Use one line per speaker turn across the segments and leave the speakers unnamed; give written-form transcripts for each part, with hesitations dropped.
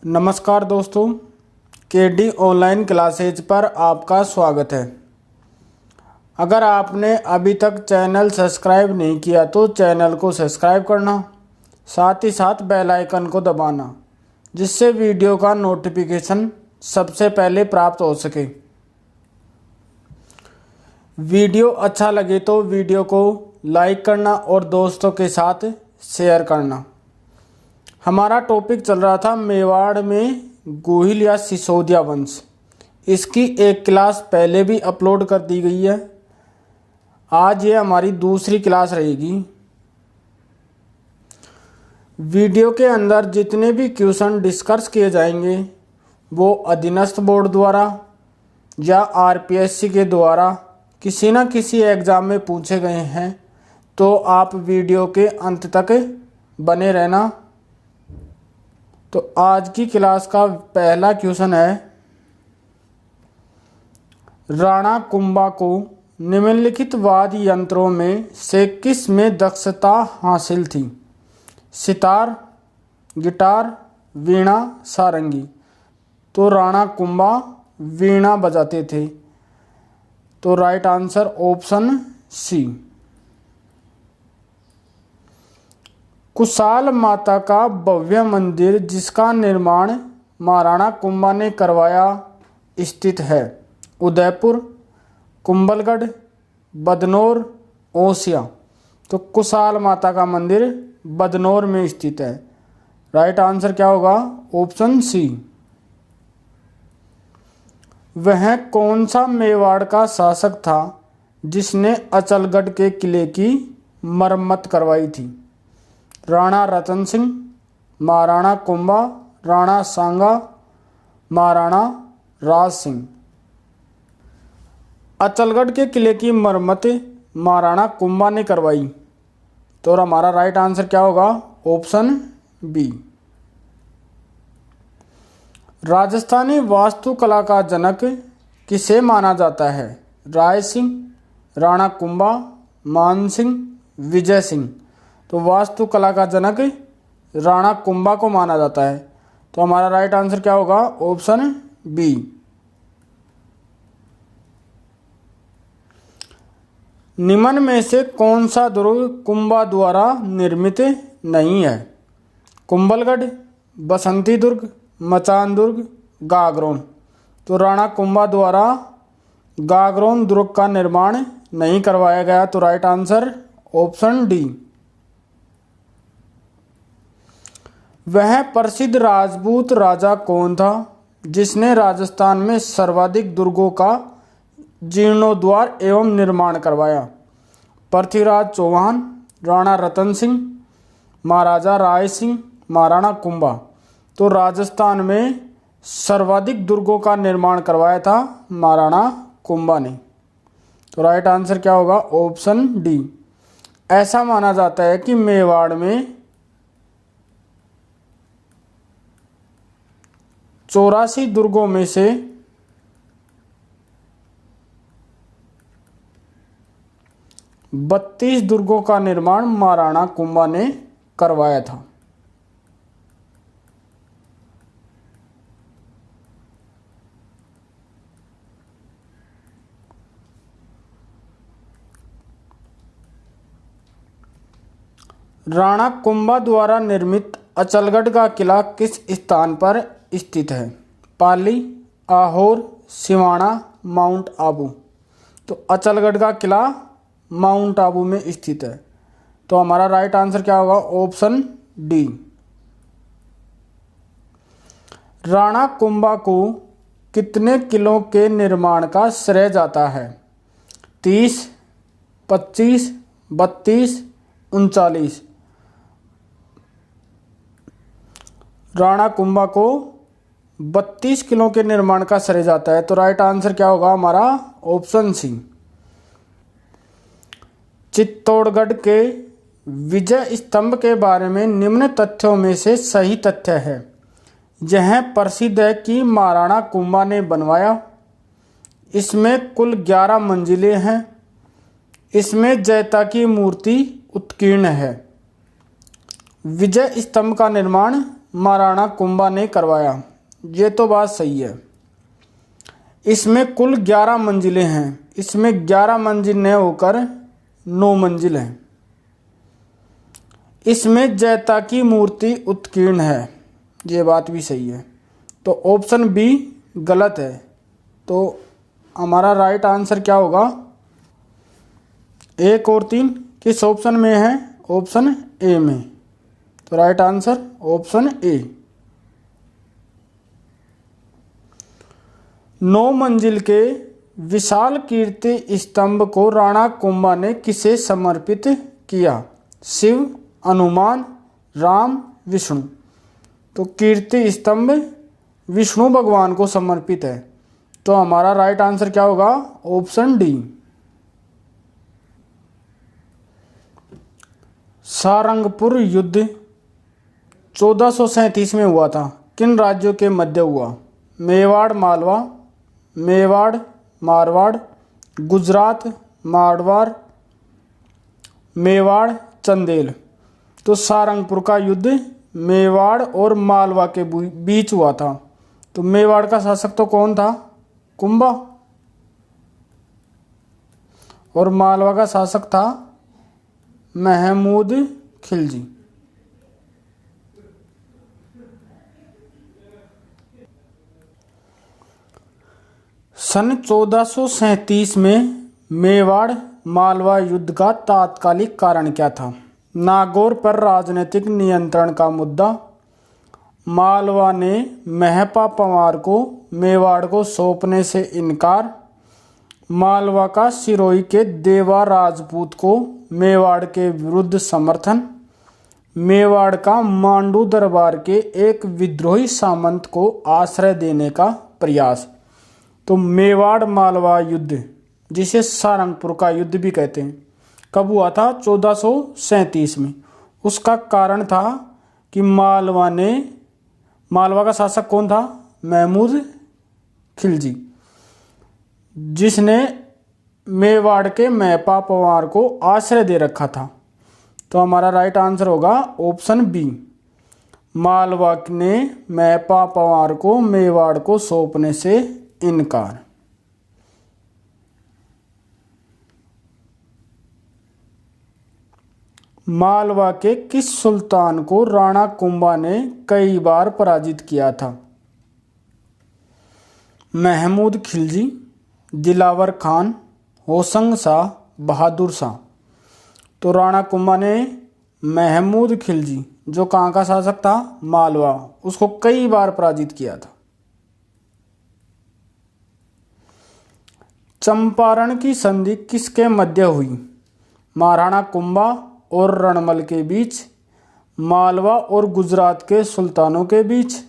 नमस्कार दोस्तों, KD online classes पर आपका स्वागत है। अगर आपने अभी तक चैनल सब्सक्राइब नहीं किया तो चैनल को सब्सक्राइब करना, साथ ही साथ बेल आइकन को दबाना, जिससे वीडियो का नोटिफिकेशन सबसे पहले प्राप्त हो सके। वीडियो अच्छा लगे तो वीडियो को लाइक करना और दोस्तों के साथ शेयर करना। हमारा टॉपिक चल रहा था मेवाड़ में गोहिल या सिसोदिया वंश। इसकी एक क्लास पहले भी अपलोड कर दी गई है। आज ये हमारी दूसरी क्लास रहेगी। वीडियो के अंदर जितने भी क्वेश्चन डिस्कस किए जाएंगे वो अधीनस्थ बोर्ड द्वारा या आरपीएससी के द्वारा किसी न किसी एग्ज़ाम में पूछे गए हैं, तो आप वीडियो के अंत तक बने रहना। तो आज की क्लास का पहला क्वेश्चन है, राणा कुंभा को निम्नलिखित वाद्य यंत्रों में से किस में दक्षता हासिल थी? सितार, गिटार, वीणा, सारंगी। तो राणा कुंभा वीणा बजाते थे। तो right answer option C. Kushal Mata का भव्य मंदिर जिसका निर्माण महाराणा कुंभा ने करवाया स्थित है? उदयपुर, कुंभलगढ़, बदनौर, ओसिया। तो कुशाल माता का मंदिर बदनौर में स्थित है। राइट आंसर क्या होगा? Option C. वह कौन सा मेवाड़ का शासक था जिसने अचलगढ़ के किले की मरम्मत करवाई थी? राणा रतन सिंह, महाराणा कुंभा, राणा सांगा, महाराणा राज सिंह। अचलगढ़ के किले की मरम्मत महाराणा कुंभा ने करवाई। तो हमारा राइट आंसर क्या होगा? Option B. राजस्थानी वास्तुकला का जनक किसे माना जाता है? राय सिंह, राणा कुंभा, मान सिंह, विजय सिंह। तो वास्तुकला का जनक राणा कुंभा को माना जाता है। तो हमारा राइट आंसर क्या होगा? Option B. निम्न में से कौन सा दुर्ग कुंभा द्वारा निर्मित नहीं है? कुंभलगढ़, बसंती दुर्ग, मचान दुर्ग, गागरोन। तो राणा कुंभा द्वारा गागरोन दुर्ग का निर्माण नहीं करवाया गया। तो राइट आंसर ऑप्शन डी। वह प्रसिद्ध राजपूत राजा कौन था जिसने राजस्थान में सर्वाधिक दुर्गों का जीर्णोद्धार एवं निर्माण करवाया? पृथ्वीराज चौहान, राणा रतन सिंह, महाराजा राय सिंह, महाराणा कुंभा। तो राजस्थान में सर्वाधिक दुर्गों का निर्माण करवाया था महाराणा कुंभा ने। तो राइट आंसर क्या होगा? Option D. ऐसा माना जाता है कि मेवाड़ में 84 दुर्गों में से 32 दुर्गों का निर्माण महाराणा कुंभा ने करवाया था। राणा कुंभा द्वारा निर्मित अचलगढ़ का किला किस स्थान पर स्थित है? पाली, आहोर, सिवाना, माउंट आबू। तो अचलगढ़ का किला माउंट आबू में स्थित है। तो हमारा राइट आंसर क्या होगा? Option D. राणा कुंभा को कितने किलों के निर्माण का श्रेय जाता है? 30, 25, 32, 39। राणा कुंभा को 32 किलो के निर्माण का श्रेय जाता है। तो राइट आंसर क्या होगा हमारा? Option C. चित्तौड़गढ़ के विजय स्तंभ के बारे में निम्न तथ्यों में से सही तथ्य है? यह प्रसिद्ध है कि महाराणा कुंभा ने बनवाया। इसमें कुल 11 मंजिलें हैं। इसमें जयता की मूर्ति उत्कीर्ण है। विजय स्तंभ का निर्माण महाराणा कुंभा ने करवाया। ये तो बात सही है। इसमें कुल 11 मंजिलें हैं। इसमें 11 मंजिल न होकर 9 मंजिल हैं। इसमें जैता की मूर्ति उत्कीर्ण है। ये बात भी सही है। तो ऑप्शन बी गलत है। तो हमारा राइट आंसर क्या होगा? 1 और 3 किस ऑप्शन में है? ऑप्शन ए में। तो राइट आंसर ऑप्शन ए। 9 मंजिल के विशाल कीर्ति स्तंभ को राणा कुंभा ने किसे समर्पित किया? शिव, हनुमान, राम, विष्णु। तो कीर्ति स्तंभ विष्णु भगवान को समर्पित है। तो हमारा राइट आंसर क्या होगा? Option D. सारंगपुर युद्ध 1437 में हुआ था। किन राज्यों के मध्य हुआ? मेवाड़, मालवा, मेवाड़, मारवाड़, गुजरात, मारवाड़, मेवाड़, चंदेल। तो सारंगपुर का युद्ध मेवाड़ और मालवा के बीच हुआ था। तो मेवाड़ का शासक तो कौन था? कुंभा। और मालवा का शासक था महमूद खिलजी। सन 1437 में मेवाड़ मालवा युद्ध का तात्कालिक कारण क्या था? नागौर पर राजनीतिक नियंत्रण का मुद्दा, मालवा ने महपा पंवार को मेवाड़ को सौंपने से इनकार, मालवा का सिरोही के देवा राजपूत को मेवाड़ के विरुद्ध समर्थन, मेवाड़ का मांडू दरबार के एक विद्रोही सामंत को आश्रय देने का प्रयास। तो मेवाड़ मालवा युद्ध, जिसे सारंगपुर का युद्ध भी कहते हैं, कब हुआ था? 1437 में। उसका कारण था कि मालवा का शासक कौन था? महमूद खिलजी, जिसने मेवाड़ के महपा पंवार को आश्रय दे रखा था। तो हमारा राइट आंसर होगा ऑप्शन बी। मालवा ने महपा पंवार को मेवाड़ को सौंपने से इनकार। मालवा के किस सुल्तान को राणा कुंभा ने कई बार पराजित किया था? महमूद खिलजी, दिलावर खान, होशंग शाह, बहादुर शाह। तो राणा कुंभा ने महमूद खिलजी, जो कहाँ का शासक था? मालवा, उसको कई बार पराजित किया था। चंपारण की संधि किसके मध्य हुई? महाराणा कुंभा और रणमल के बीच, मालवा और गुजरात के सुल्तानों के बीच,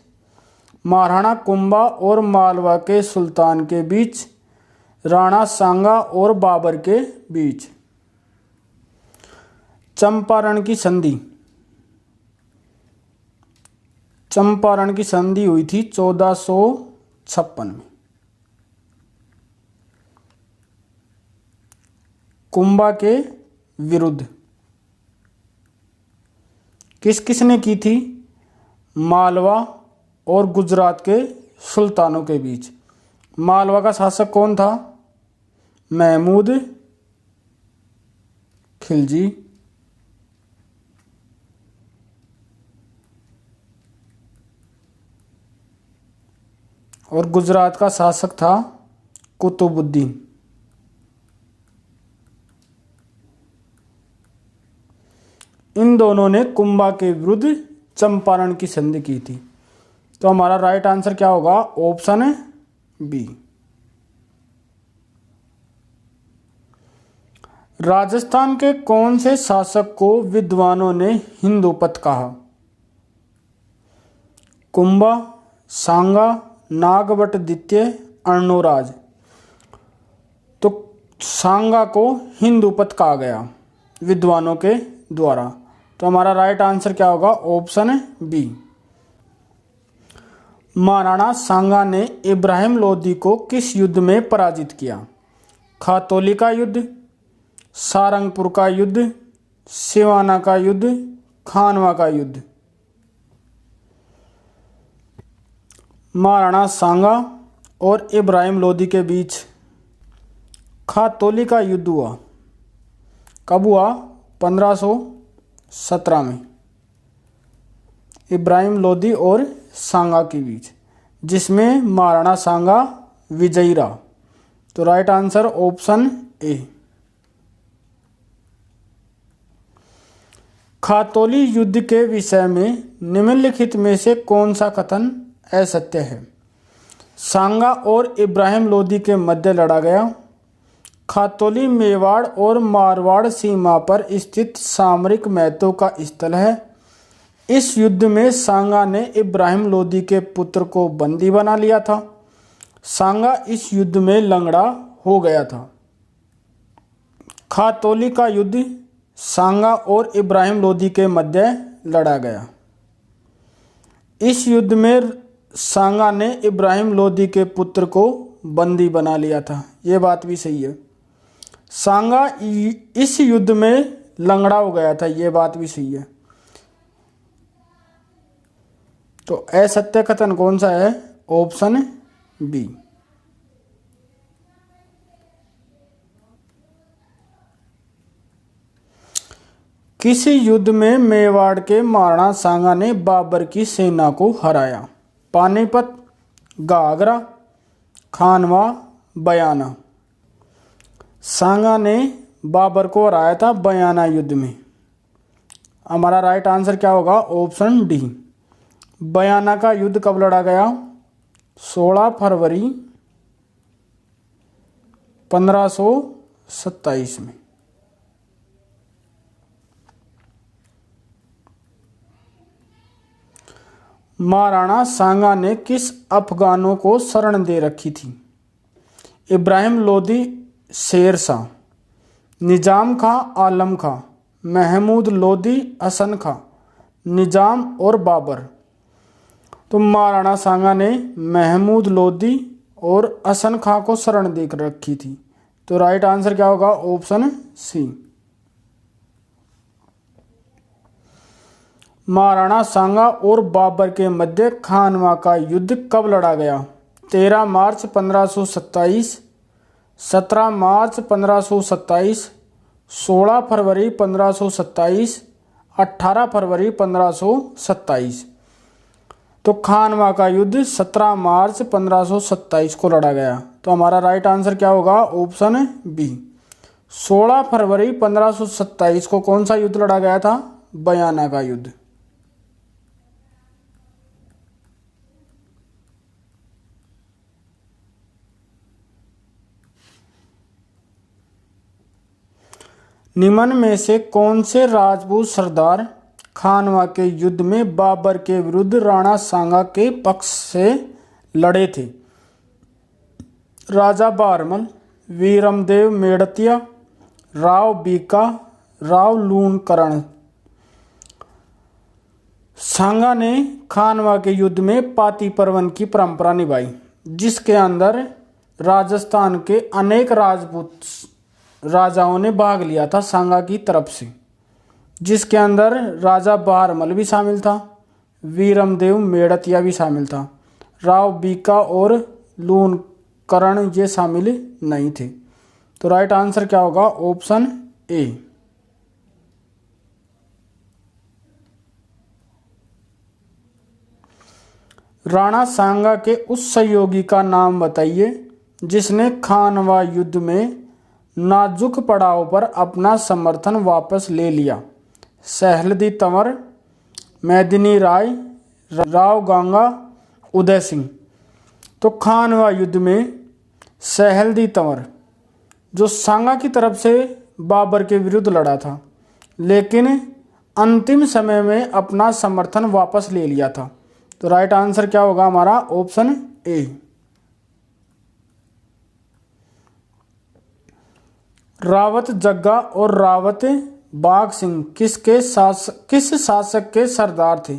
महाराणा कुंभा और मालवा के सुल्तान के बीच, राणा सांगा और बाबर के बीच। चंपारण की संधि, चंपारण की संधि हुई थी 1456 में। कुंभा के विरुद्ध किस किसने की थी? मालवा और गुजरात के सुल्तानों के बीच। मालवा का शासक कौन था? महमूद खिलजी। और गुजरात का शासक था कुतुबुद्दीन। इन दोनों ने कुंभा के विरुद्ध चंपारण की संधि की थी। तो हमारा राइट आंसर क्या होगा? Option B. राजस्थान के कौन से शासक को विद्वानों ने हिंदूपत कहा? कुंभा, सांगा, नागभट्ट द्वितीय, अर्णोराज। तो सांगा को हिंदूपत कहा गया विद्वानों के द्वारा। तो हमारा राइट आंसर क्या होगा? Option B. महाराणा सांगा ने इब्राहिम लोदी को किस युद्ध में पराजित किया? खातौली का युद्ध, सारंगपुर का युद्ध, सिवाना का युद्ध, खानवा का युद्ध। महाराणा सांगा और इब्राहिम लोदी के बीच खातौली का युद्ध हुआ। कब हुआ? 1517 में इब्राहिम लोदी और सांगा के बीच, जिसमें महाराणा सांगा विजयी रहा। तो right answer option A. Khatoli युद्ध के विषय में निम्नलिखित में से कौन सा कथन असत्य है? सांगा और इब्राहिम लोदी के मध्य लड़ा गया। खातौली मेवाड़ और मारवाड़ सीमा पर स्थित सामरिक महत्व का स्थल है। इस युद्ध में सांगा ने इब्राहिम लोदी के पुत्र को बंदी बना लिया था। सांगा इस युद्ध में लंगड़ा हो गया था। खातौली का युद्ध सांगा और इब्राहिम लोदी के मध्य लड़ा गया। इस युद्ध में सांगा ने इब्राहिम लोदी के पुत्र को बंदी बना लिया था। ये बात भी सही है। सांगा इस युद्ध में लंगड़ा हो गया था। ये बात भी सही है। तो असत्य कथन कौन सा है? Option B. किसी युद्ध में मेवाड़ के महाराणा सांगा ने बाबर की सेना को हराया? पानीपत, घाघरा, खानवा, बयाना। सांगा ने बाबर को हराया था बयाना युद्ध में। हमारा राइट आंसर क्या होगा? Option D. बयाना का युद्ध कब लड़ा गया? 16 फरवरी 1527 में। महाराणा सांगा ने किस अफगानों को शरण दे रखी थी? इब्राहिम लोदी, शेर शाह, निजाम खां, आलम खां, महमूद लोदी, हसन खां, निजाम और बाबर। तो महाराणा सांगा ने महमूद लोदी और हसन खां को शरण दे रखी थी। तो राइट आंसर क्या होगा? ऑप्शन सी। महाराणा सांगा और बाबर के मध्य खानवा का युद्ध कब लड़ा गया? 13 मार्च 1527, 17 मार्च 1527, 16 फरवरी 1527, 18 फरवरी 1527। तो खानवा का युद्ध 17 मार्च 1527 को लड़ा गया। तो हमारा राइट आंसर क्या होगा? Option B. 16 फरवरी 1527 को कौन सा युद्ध लड़ा गया था? बयाना का युद्ध। निम्न में से कौन से राजपूत सरदार खानवा के युद्ध में बाबर के विरुद्ध राणा सांगा के पक्ष से लड़े थे? राजा बहरमल, वीरमदेव मेड़तिया, राव बीका, राव लूणकरण। सांगा ने खानवा के युद्ध में पाती पर्वन की परंपरा निभाई, जिसके अंदर राजस्थान के अनेक राजपूत राजाओं ने भाग लिया था सांगा की तरफ से, जिसके अंदर राजा बहरमल भी शामिल था, वीरमदेव मेड़तिया भी शामिल था, राव बीका और लूणकरण ये शामिल नहीं थे। तो राइट आंसर क्या होगा? Option A. राणा सांगा के उस सहयोगी का नाम बताइए जिसने खानवा युद्ध में नाजुक पड़ाव पर अपना समर्थन वापस ले लिया। सहलदी तंवर, मेदिनी राय, राव गांगा, उदय सिंह। तो खानवा युद्ध में सहलदी तंवर जो सांगा की तरफ से बाबर के विरुद्ध लड़ा था, लेकिन अंतिम समय में अपना समर्थन वापस ले लिया था। तो राइट आंसर क्या होगा हमारा? Option A. रावत जग्गा और रावत बाघ सिंह किस शासक के सरदार थे?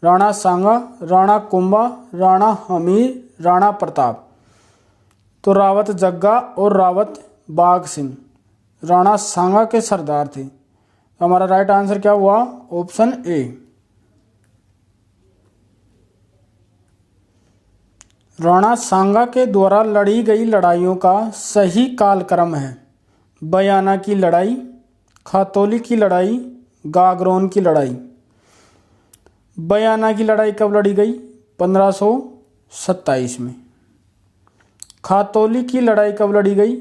राणा सांगा, राणा कुंभा, राणा हमीर, राणा प्रताप। तो रावत जग्गा और रावत बाघ सिंह राणा सांगा के सरदार थे। तो हमारा राइट आंसर क्या हुआ? Option A. राणा सांगा के द्वारा लड़ी गई लड़ाइयों का सही कालक्रम है। बयाना की लड़ाई, खातौली की लड़ाई, गागरोन की लड़ाई। बयाना की लड़ाई कब लड़ी गई? 1527 में। खातौली की लड़ाई कब लड़ी गई?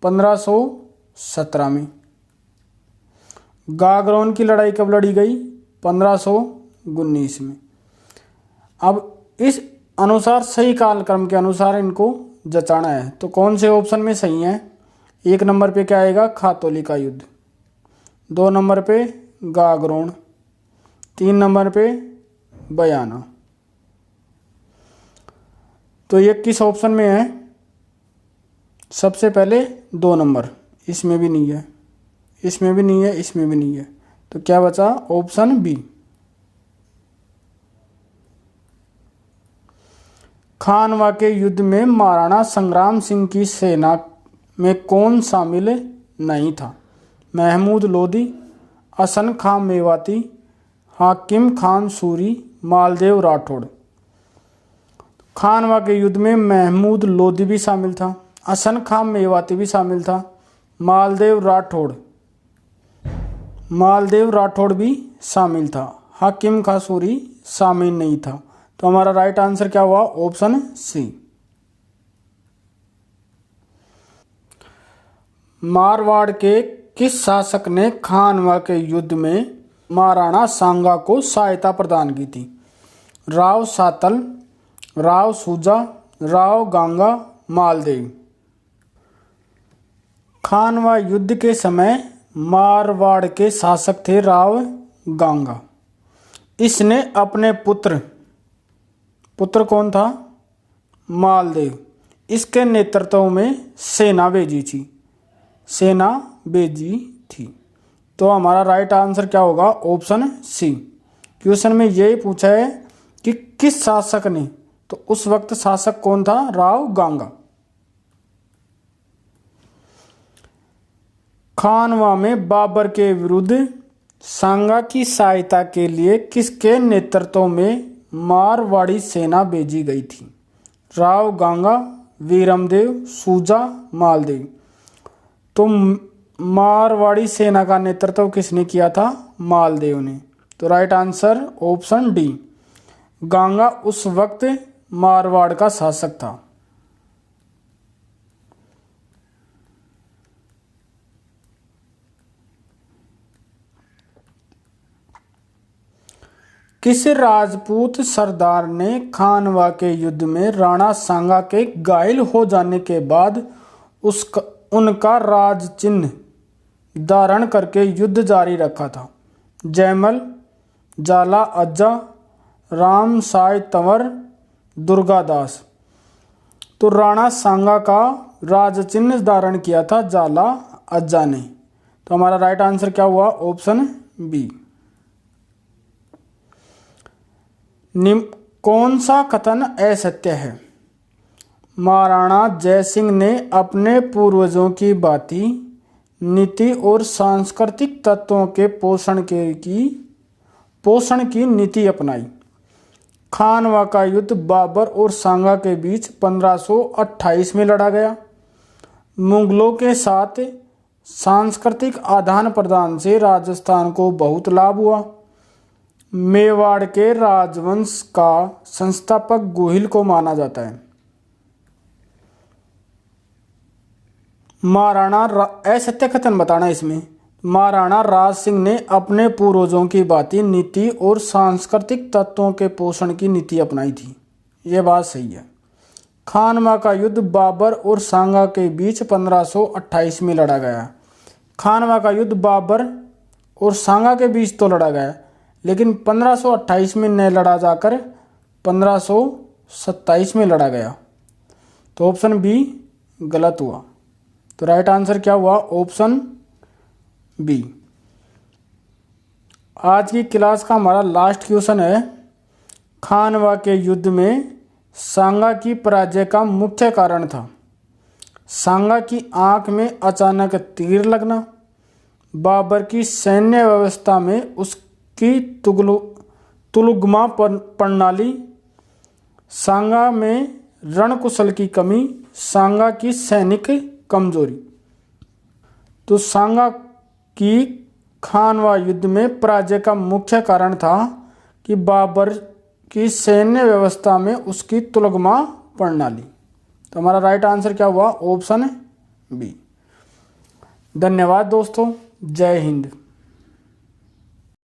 1517 में। गागरोन की लड़ाई कब लड़ी गई? 1519 में। अब इस अनुसार सही कालक्रम के अनुसार इनको जचाना है। तो कौन से ऑप्शन में सही है? 1 नंबर पे क्या आएगा? खातौली का युद्ध। 2 नंबर पे गागरोन। 3 नंबर पे बयाना। तो ये किस ऑप्शन में है? सबसे पहले 2 नंबर। इसमें भी नहीं है, इसमें भी नहीं है, इसमें भी नहीं है। तो क्या बचा? Option B. खानवा के युद्ध में महाराणा संग्राम सिंह की सेना में कौन शामिल नहीं था? महमूद लोधी, हसन खां मेवाती, हाकिम खान सूरी, मालदेव राठौड़। खानवा के युद्ध में महमूद लोधी भी शामिल था, हसन खां मेवाती भी शामिल था, मालदेव राठौड़ भी शामिल था, हाकिम खां सूरी शामिल नहीं था। तो हमारा राइट आंसर क्या हुआ? Option C. मारवाड़ के किस शासक ने खानवा के युद्ध में महाराणा सांगा को सहायता प्रदान की थी? राव सातल, राव सूजा, राव गांगा, मालदेव। खानवा युद्ध के समय मारवाड़ के शासक थे राव गांगा। इसने अपने पुत्र कौन था? मालदेव। इसके नेतृत्व में सेना भेजी थी। तो हमारा राइट आंसर क्या होगा? ऑप्शन सी। क्वेश्चन में यही पूछा है कि किस शासक ने, तो उस वक्त शासक कौन था? राव गांगा। खानवा में बाबर के विरुद्ध सांगा की सहायता के लिए किसके नेतृत्व में मारवाड़ी सेना भेजी गई थी? राव गांगा, वीरमदेव, सूजा, मालदेव। तो मारवाड़ी सेना का नेतृत्व किसने किया था? मालदेव ने। तो राइट आंसर ऑप्शन डी। गांगा उस वक्त मारवाड़ का शासक था। किस राजपूत सरदार ने खानवा के युद्ध में राणा सांगा के घायल हो जाने के बाद उनका राज चिन्ह धारण करके युद्ध जारी रखा था? जयमल, जाला अज्जा, राम साय तंवर, दुर्गादास। तो राणा सांगा का राज चिन्ह धारण किया था जाला अज्जा ने। तो हमारा राइट आंसर क्या हुआ? Option B. कौन सा कथन असत्य है? महाराणा जयसिंह ने अपने पूर्वजों की भांति नीति और सांस्कृतिक तत्वों के पोषण की नीति अपनाई। खानवा का युद्ध बाबर और सांगा के बीच 1528 में लड़ा गया। मुगलों के साथ सांस्कृतिक आदान प्रदान से राजस्थान को बहुत लाभ हुआ। मेवाड़ के राजवंश का संस्थापक गोहिल को माना जाता है। महाराणा असत्य कथन बताना इसमें। महाराणा राज सिंह ने अपने पूर्वजों की भांति नीति और सांस्कृतिक तत्वों के पोषण की नीति अपनाई थी। ये बात सही है। खानवा का युद्ध बाबर और सांगा के बीच 1528 में लड़ा गया। खानवा का युद्ध बाबर और सांगा के बीच तो लड़ा गया, लेकिन 1528 में न लड़ा जाकर 1527 में लड़ा गया। तो ऑप्शन बी गलत हुआ। तो राइट आंसर क्या हुआ? Option B. आज की क्लास का हमारा लास्ट क्वेश्चन है, खानवा के युद्ध में सांगा की पराजय का मुख्य कारण था? सांगा की आंख में अचानक तीर लगना, बाबर की सैन्य व्यवस्था में उसकी तुलुगमा प्रणाली, सांगा में रणकुशल की कमी, सांगा की सैनिक कमजोरी। तो सांगा की खानवा युद्ध में पराजय का मुख्य कारण था कि बाबर की सैन्य व्यवस्था में उसकी तुलगमा प्रणाली। तो हमारा राइट आंसर क्या हुआ? Option B. धन्यवाद दोस्तों, जय हिंद।